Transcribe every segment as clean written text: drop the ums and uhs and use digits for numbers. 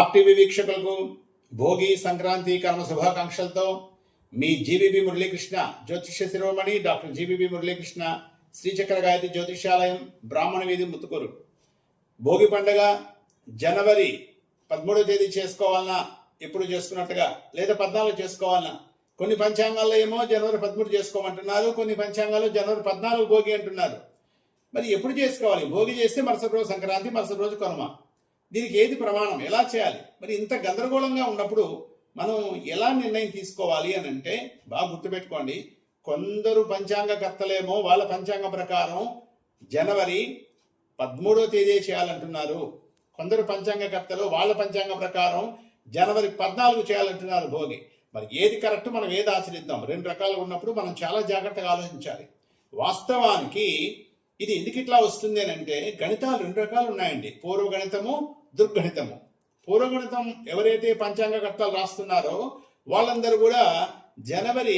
Top TV వీక్షకులకు భోగి సంక్రాంతి కర్మ శుభాకాంక్షలతో మీ GVB Muralikrishna జ్యోతిష్య శిరోమణి డాక్టర్ జీవీబీ మురళీకృష్ణ శ్రీచక్ర గాయత్రి జ్యోతిష్యాలయం బ్రాహ్మణ వీధి ముత్తుకూరు. భోగి పండుగ జనవరి 13వ తేదీ చేసుకోవాలన్నా ఎప్పుడు చేసుకున్నట్టుగా, లేదా 14 చేసుకోవాలన్నా. కొన్ని పంచాంగాల్లో ఏమో జనవరి 13 చేసుకోమంటున్నారు, కొన్ని పంచాంగాల్లో జనవరి 14 భోగి అంటున్నారు. మరి ఎప్పుడు చేసుకోవాలి? భోగి చేస్తే మరుసటి రోజు సంక్రాంతి, మరుసటి రోజు కనుమ. దీనికి ఏది ప్రమాణం? ఎలా చేయాలి? మరి ఇంత గందరగోళంగా ఉన్నప్పుడు మనం ఎలా నిర్ణయం తీసుకోవాలి అని అంటే బాగా గుర్తుపెట్టుకోండి. కొందరు పంచాంగకర్తలేమో వాళ్ళ పంచాంగం ప్రకారం జనవరి 13వ తేదీ చేయాలంటున్నారు. కొందరు పంచాంగకర్తలు వాళ్ళ పంచాంగం ప్రకారం జనవరి 14 చేయాలంటున్నారు భోగి. మరి ఏది కరెక్ట్, మనం ఏది ఆచరిద్దాం? రెండు రకాలు ఉన్నప్పుడు మనం చాలా జాగ్రత్తగా ఆలోచించాలి. వాస్తవానికి ఇది ఎందుకు ఇట్లా వస్తుంది అని అంటే గణితాలు రెండు రకాలు ఉన్నాయండి, పూర్వగణితము, దుర్గణితము. పూర్వగణితం ఎవరైతే పంచాంగకర్తలు రాస్తున్నారో వాళ్ళందరూ కూడా జనవరి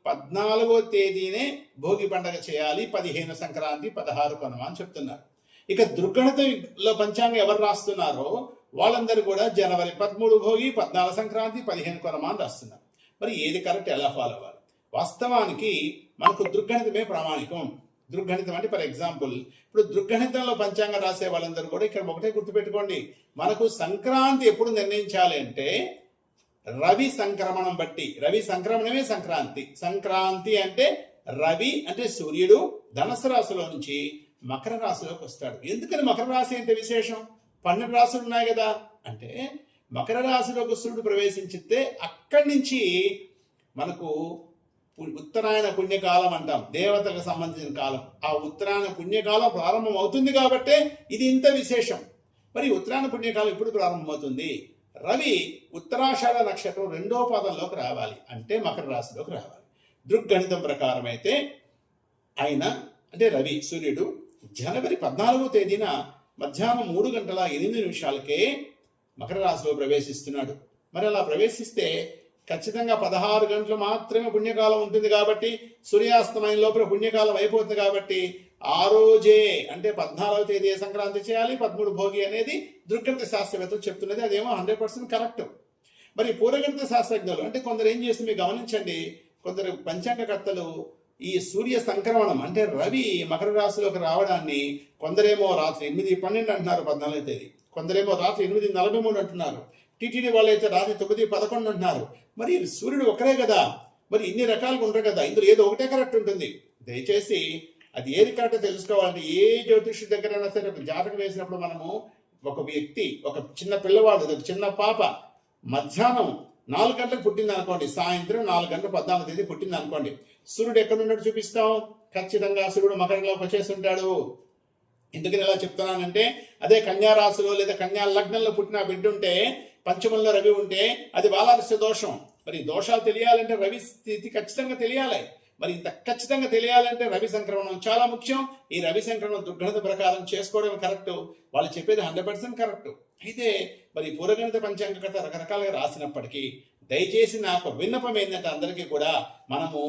14వ తేదీనే భోగి పండుగ చేయాలి, 15 సంక్రాంతి, 16 కనుమ అని చెప్తున్నారు. ఇక దుర్గణితంలో పంచాంగం ఎవరు రాస్తున్నారో వాళ్ళందరూ కూడా జనవరి 13 భోగి, 14 సంక్రాంతి, 15 కనుమ అని రాస్తున్నారు. మరి ఏది కరెక్ట్, ఎలా ఫాలో అవ్వాలి? వాస్తవానికి మనకు దుర్గణితమే ప్రామాణికం. దుర్గణితం అంటే ఫర్ ఎగ్జాంపుల్ ఇప్పుడు దుర్గణితంలో పంచాంగం రాసే వాళ్ళందరూ కూడా ఇక్కడ ఒకటే గుర్తుపెట్టుకోండి, మనకు సంక్రాంతి ఎప్పుడు నిర్ణయించాలి అంటే రవి సంక్రమణం బట్టి. రవి సంక్రమణమే సంక్రాంతి. సంక్రాంతి అంటే రవి అంటే సూర్యుడు ధనుసు రాశిలో నుంచి మకర రాశిలోకి వస్తాడు. ఎందుకని మకర రాశి అంటే విశేషం? 12 రాశులు ఉన్నాయి కదా. అంటే మకర రాశిలోకి సూర్యుడు ప్రవేశించితే అక్కడి నుంచి మనకు ఉత్తరాయణ పుణ్యకాలం అంటాం, దేవతలకు సంబంధించిన కాలం. ఆ ఉత్తరాయణ పుణ్యకాలం ప్రారంభం అవుతుంది కాబట్టే ఇది ఇంత విశేషం. మరి ఉత్తరాయణ పుణ్యకాలం ఎప్పుడు ప్రారంభమవుతుంది? రవి ఉత్తరాషాఢ నక్షత్రం 2వ పాదంలోకి రావాలి, అంటే మకర రాశిలోకి రావాలి. దృగ్గణితం ప్రకారం అయితే ఆయన అంటే రవి సూర్యుడు జనవరి 14వ తేదీన మధ్యాహ్నం 3:08 మకర రాశిలో ప్రవేశిస్తున్నాడు. మరి అలా ప్రవేశిస్తే ఖచ్చితంగా 16 గంటలు మాత్రమే పుణ్యకాలం ఉంటుంది కాబట్టి సూర్యాస్తమయం లోపల పుణ్యకాలం అయిపోతుంది కాబట్టి ఆ రోజే అంటే 14వ తేదీ సంక్రాంతి చేయాలి, 13 భోగి అనేది దృగ్గణిత శాస్త్రవేత్తలు చెప్తున్నది. అదేమో 100% కరెక్ట్. మరి పూర్వగణిత శాస్త్రజ్ఞులు అంటే కొందరు ఏం చేస్తుంది మీరు గమనించండి. కొందరు పంచాంగకర్తలు ఈ సూర్య సంక్రమణం అంటే రవి మకర రాశిలోకి రావడాన్ని కొందరేమో రాత్రి 8:12 అంటున్నారు 14వ తేదీ, కొందరేమో రాత్రి 8:43 అంటున్నారు, టీటీడీ వాళ్ళైతే రాత్రి 9:11 అంటున్నారు. మరి సూర్యుడు ఒకరే కదా, మరి ఇన్ని రకాలుగా ఉండరు కదా, ఇందులో ఏదో ఒకటే కరెక్ట్ ఉంటుంది. దయచేసి అది ఏది కరెక్ట్ తెలుసుకోవాలంటే ఏ జ్యోతిష్యుడి దగ్గరైనా సరే ఒక జాతకం వేసినప్పుడు మనము ఒక వ్యక్తి, ఒక చిన్న పిల్లవాడు, ఒక చిన్న పాప మధ్యాహ్నం 4 గంటలకు పుట్టింది అనుకోండి, సాయంత్రం 4 గంటల 14వ తేదీ పుట్టింది అనుకోండి, సూర్యుడు ఎక్కడ ఉన్నట్టు చూపిస్తాం? ఖచ్చితంగా సూర్యుడు మకరంలోకి వచ్చేసి ఉంటాడు. ఎందుకని ఎలా చెప్తున్నానంటే అదే కన్యా రాశిలో లేదా కన్యా లగ్నంలో పుట్టిన బిడ్డ ఉంటే, పంచమంలో రవి ఉంటే అది బాలాదృష్ట దోషం. మరి దోషాలు తెలియాలంటే రవి స్థితి ఖచ్చితంగా తెలియాలి. మరి ఇంత ఖచ్చితంగా తెలియాలంటే రవి సంక్రమణం చాలా ముఖ్యం. ఈ రవి సంక్రమణం దుర్గణిత ప్రకారం చేసుకోవడం కరెక్ట్. వాళ్ళు చెప్పేది 100% కరెక్ట్. అయితే మరి పూర్వగణిత పంచాంగకర్త రకరకాలుగా రాసినప్పటికీ దయచేసి నాకు విన్నపం ఏంటంటే అందరికీ కూడా మనము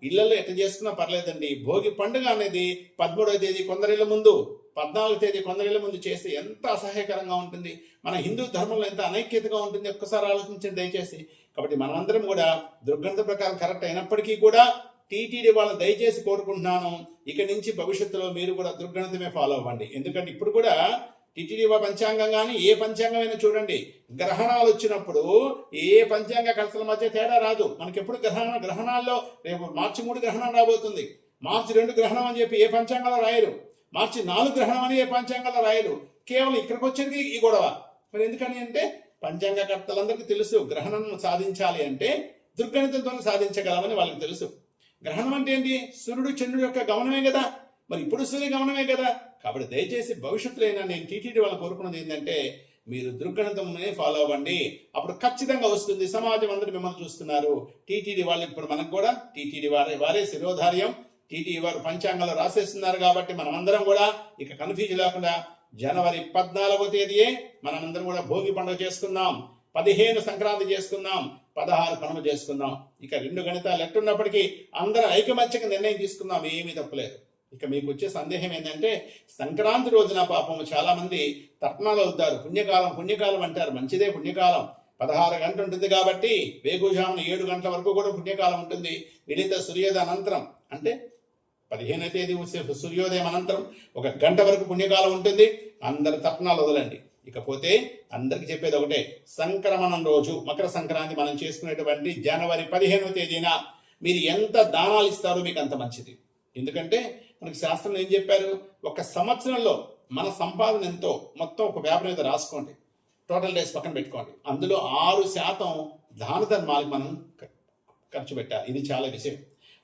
ఇళ్లలో ఎట్లా చేసుకున్నా పర్లేదండి. భోగి పండుగ అనేది 13వ తేదీ కొందరిళ్ళ ముందు, 14వ తేదీ కొందరిళ్ళ ముందు చేస్తే ఎంత అసహ్యకరంగా ఉంటుంది. మన హిందూ ధర్మంలో ఎంత అనైక్యతగా ఉంటుంది ఒక్కసారి ఆలోచించండి దయచేసి. కాబట్టి మనమందరం కూడా దుర్గణిత ప్రకారం కరెక్ట్ అయినప్పటికీ కూడా టీటీడీ వాళ్ళని దయచేసి కోరుకుంటున్నాను, ఇక నుంచి భవిష్యత్తులో మీరు కూడా దుర్గణితమే ఫాలో అవ్వండి. ఎందుకంటే ఇప్పుడు కూడా టీటీడీ పంచాంగం కానీ ఏ పంచాంగం అయినా చూడండి, గ్రహణాలు వచ్చినప్పుడు ఏ పంచాంగ కర్తల మధ్య తేడా రాదు. మనకి ఎప్పుడు గ్రహణాల్లో రేపు మార్చి 3 గ్రహణం రాబోతుంది, మార్చి 2 గ్రహణం అని చెప్పి ఏ పంచాంగంలో రాయరు, మార్చి 4 గ్రహణం అని ఏ పంచాంగంలో రాయరు. కేవలం ఇక్కడికి వచ్చేది ఈ గొడవ. మరి ఎందుకని అంటే పంచాంగ కర్తలందరికీ తెలుసు గ్రహణం సాధించాలి అంటే దుర్గణితంతో సాధించగలమని వాళ్ళకి తెలుసు. గ్రహణం అంటే ఏంటి? సూర్యుడు చంద్రుడు యొక్క గమనమే కదా. మరి ఇప్పుడు సూర్య గమనమే కదా. కాబట్టి దయచేసి భవిష్యత్తులో అయినా నేను టీటీడీ వాళ్ళని కోరుకున్నది ఏంటంటే మీరు దుర్గణితంనే ఫాలో అవ్వండి. అప్పుడు ఖచ్చితంగా వస్తుంది. సమాజం అందరూ మిమ్మల్ని చూస్తున్నారు. టీటీడీ వాళ్ళు ఇప్పుడు మనకు కూడా టీటీడీ వారే శిరోధార్యం. టీటీడీ వారు పంచాంగాలు రాసేస్తున్నారు కాబట్టి మనమందరం కూడా ఇక కన్ఫ్యూజ్ లేకుండా జనవరి 14వ తేదీయే మనమందరం కూడా భోగి పండుగ చేసుకుందాం, 15 సంక్రాంతి చేసుకుందాం, 16 కనుమ చేసుకుందాం. ఇక 2 గణితాలు ఎట్టున్నప్పటికీ అందరూ ఐకమత్యంగా నిర్ణయం తీసుకుందాం, ఏమీ తప్పలేదు. ఇక మీకు వచ్చే సందేహం ఏంటంటే సంక్రాంతి రోజున పాపం చాలా మంది తర్పణాలు అవుతారు. పుణ్యకాలం అంటారు. మంచిదే పుణ్యకాలం, 16 గంటలు ఉంటుంది కాబట్టి వేకుజామున 7 గంటల వరకు కూడా పుణ్యకాలం ఉంటుంది. విడిత సూర్యోదయ అనంతరం అంటే 15వ తేదీ సూర్యోదయం అనంతరం 1 గంట వరకు పుణ్యకాలం ఉంటుంది. అందరు తర్పణాలు వదలండి. ఇకపోతే అందరికి చెప్పేది ఒకటే, సంక్రమణం రోజు మకర సంక్రాంతి మనం చేసుకునేటువంటి జనవరి 15వ తేదీన మీరు ఎంత దానాలు ఇస్తారో మీకు అంత మంచిది. ఎందుకంటే మనకి శాస్త్రంలో ఏం చెప్పారు, ఒక సంవత్సరంలో మన సంపాదన ఎంతో మొత్తం ఒక పేపర్ మీద రాసుకోండి, టోటల్ డేస్ పక్కన పెట్టుకోండి. అందులో 6% దాన ధర్మాలకు మనం ఖర్చు పెట్టాలి. ఇది చాలా విషయం.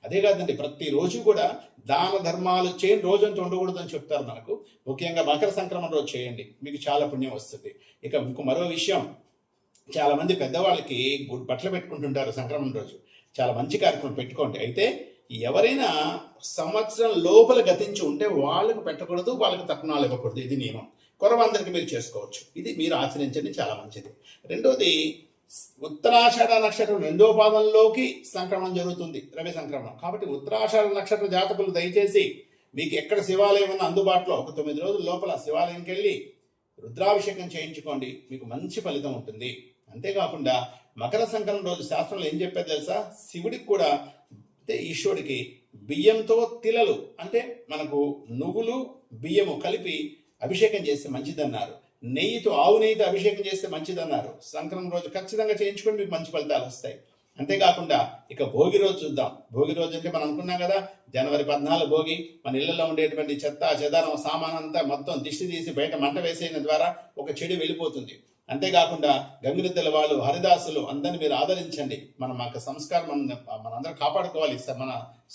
అదే కాదండి, ప్రతిరోజు కూడా దాన ధర్మాలు చేయని రోజంతా ఉండకూడదు అని చెప్తారు మనకు. ముఖ్యంగా మకర సంక్రమణ రోజు చేయండి, మీకు చాలా పుణ్యం వస్తుంది. ఇక ఇంకో మరో విషయం, చాలా మంది పెద్దవాళ్ళకి బట్టలు పెట్టుకుంటుంటారు సంక్రమణ రోజు. చాలా మంచి కార్యక్రమం పెట్టుకోండి. అయితే ఎవరైనా సంవత్సరం లోపల గతించి ఉంటే వాళ్ళకు పెట్టకూడదు, వాళ్ళకి తర్పణాలు ఇవ్వకూడదు. ఇది నియమం. కొరవందరికి మీరు చేసుకోవచ్చు. ఇది మీరు ఆచరించండి, చాలా మంచిది. రెండోది, ఉత్తరాషాఢ నక్షత్రం 2వ పాదంలోకి సంక్రమణం జరుగుతుంది, రవి సంక్రమణం. కాబట్టి ఉత్తరాషాఢ నక్షత్ర జాతకులు దయచేసి మీకు ఎక్కడ శివాలయం ఉన్న అందుబాటులో ఒక 9 రోజుల లోపల శివాలయంకి వెళ్ళి రుద్రాభిషేకం చేయించుకోండి, మీకు మంచి ఫలితం ఉంటుంది. అంతేకాకుండా మకర సంక్రమణ రోజు శాస్త్రంలో ఏం చెప్పారు తెలుసా, శివుడికి కూడా అంటే ఈశ్వరుడికి బియ్యంతో తిలలు అంటే మనకు నువ్వులు బియ్యము కలిపి అభిషేకం చేస్తే మంచిదన్నారు. నెయ్యితో, ఆవు నెయ్యితో అభిషేకం చేస్తే మంచిదన్నారు. సంక్రమణ రోజు ఖచ్చితంగా చేయించుకొని మీకు మంచి ఫలితాలు వస్తాయి. అంతేకాకుండా ఇక భోగి రోజు చూద్దాం. భోగి రోజు అంటే మనం అనుకున్నాం కదా, జనవరి 14 భోగి. మన ఇళ్లలో ఉండేటువంటి చెత్త చెదారం సామాన్ అంతా మొత్తం దిష్టి తీసి బయట మంట వేసేయడం ద్వారా ఒక చెడు వెళ్ళిపోతుంది. అంతేకాకుండా గంగిరెద్దుల వాళ్ళు, హరిదాసులు అందరిని మీరు ఆదరించండి. మన సంస్కారం మనందరం కాపాడుకోవాలి. మన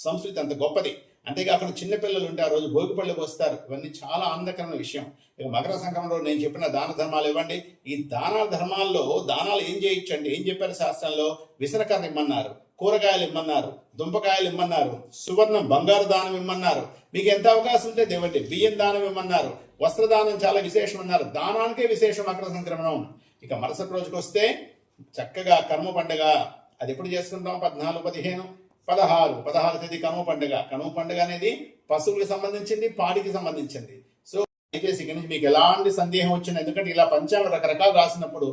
సంస్కృతి అంత గొప్పది. అంతేకాకుండా చిన్నపిల్లలు ఉంటే ఆ రోజు భోగి పళ్ళకు వస్తారు. ఇవన్నీ చాలా ఆనందకరమైన విషయం. ఇక మకర సంక్రమణ రోజు నేను చెప్పిన దాన ధర్మాలు ఇవ్వండి. ఈ దాన ధర్మాల్లో దానాలు ఏం చేయొచ్చండి, ఏం చెప్పారు శాస్త్రంలో, విసనకర్ర ఇమ్మన్నారు, కూరగాయలు ఇమ్మన్నారు, దుంపకాయలు ఇమ్మన్నారు, సువర్ణం బంగారు దానం ఇమ్మన్నారు. మీకు ఎంత అవకాశం ఉంటే దేవండి. బియ్యం దానం ఇమ్మన్నారు, వస్త్రదానం చాలా విశేషం అన్నారు. దానానికే విశేషం మకర సంక్రమణం. ఇక మరుసటి రోజుకి వస్తే చక్కగా కనుమ పండుగ. అది ఎప్పుడు చేసుకుంటాం, 14, 15, 16 తేదీ కనుమ పండుగ. కనుమ పండుగ అనేది పశువులకు సంబంధించింది, పాడికి సంబంధించింది. సో దయచేసి ఇక నుంచి మీకు ఎలాంటి సందేహం వచ్చింది, ఎందుకంటే ఇలా పంచాంగం రకరకాలు రాసినప్పుడు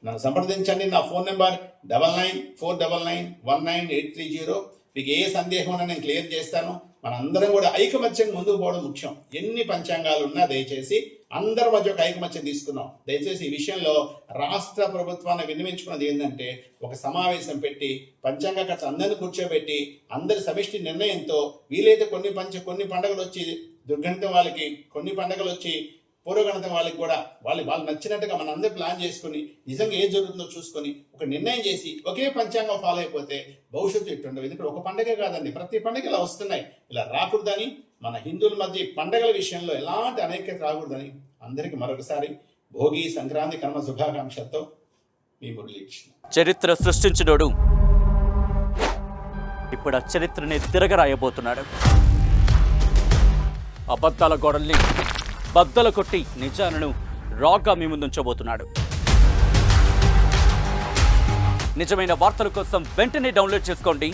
నన్ను సంప్రదించండి. నా ఫోన్ నెంబర్ 9949919830. మీకు ఏ సందేహం ఉన్నా నేను క్లియర్ చేస్తాను. మనందరం కూడా ఐకమత్యం ముందుకు పోవడం ముఖ్యం. ఎన్ని పంచాంగాలు ఉన్నా దయచేసి అందరి మధ్య ఒక ఐకమత్యం తీసుకున్నాం. దయచేసి ఈ విషయంలో రాష్ట్ర ప్రభుత్వాన్ని విన్నవించుకున్నది ఏంటంటే, ఒక సమావేశం పెట్టి పంచాంగ ఖర్చు అందరిని కూర్చోబెట్టి అందరి సమిష్టి నిర్ణయంతో వీలైతే కొన్ని పండుగలు వచ్చి దుర్గణితం వాళ్ళకి, కొన్ని పండుగలు వచ్చి పూర్వగణితం వాళ్ళకి కూడా వాళ్ళు నచ్చినట్టుగా మన అందరూ ప్లాన్ చేసుకుని నిజంగా ఏం జరుగుతుందో చూసుకొని ఒక నిర్ణయం చేసి ఒకే పంచాంగం ఫాలో అయిపోతే భవిష్యత్తు ఇట్టుండవు. ఎందుకంటే ఒక పండుగ కాదండి, ప్రతి పండుగ ఇలా వస్తున్నాయి. ఇలా రాకూడదని, మన హిందువుల మధ్య పండుగల విషయంలో ఎలాంటి అనైక్యత రాకూడదని అందరికీ మరొకసారి భోగి సంక్రాంతి కర్మ శుభాకాంక్షలతో మీ మురళీకృష్ణ. చరిత్ర సృష్టించినోడు ఇప్పుడు ఆ చరిత్రని తిరగరాయబోతున్నాడు. అబద్ధాల గోడల్ని బద్దలు కొట్టి నిజాలను రాగా మీ ముందుంచబోతున్నాడు. నిజమైన వార్తల కోసం వెంటనే డౌన్లోడ్ చేసుకోండి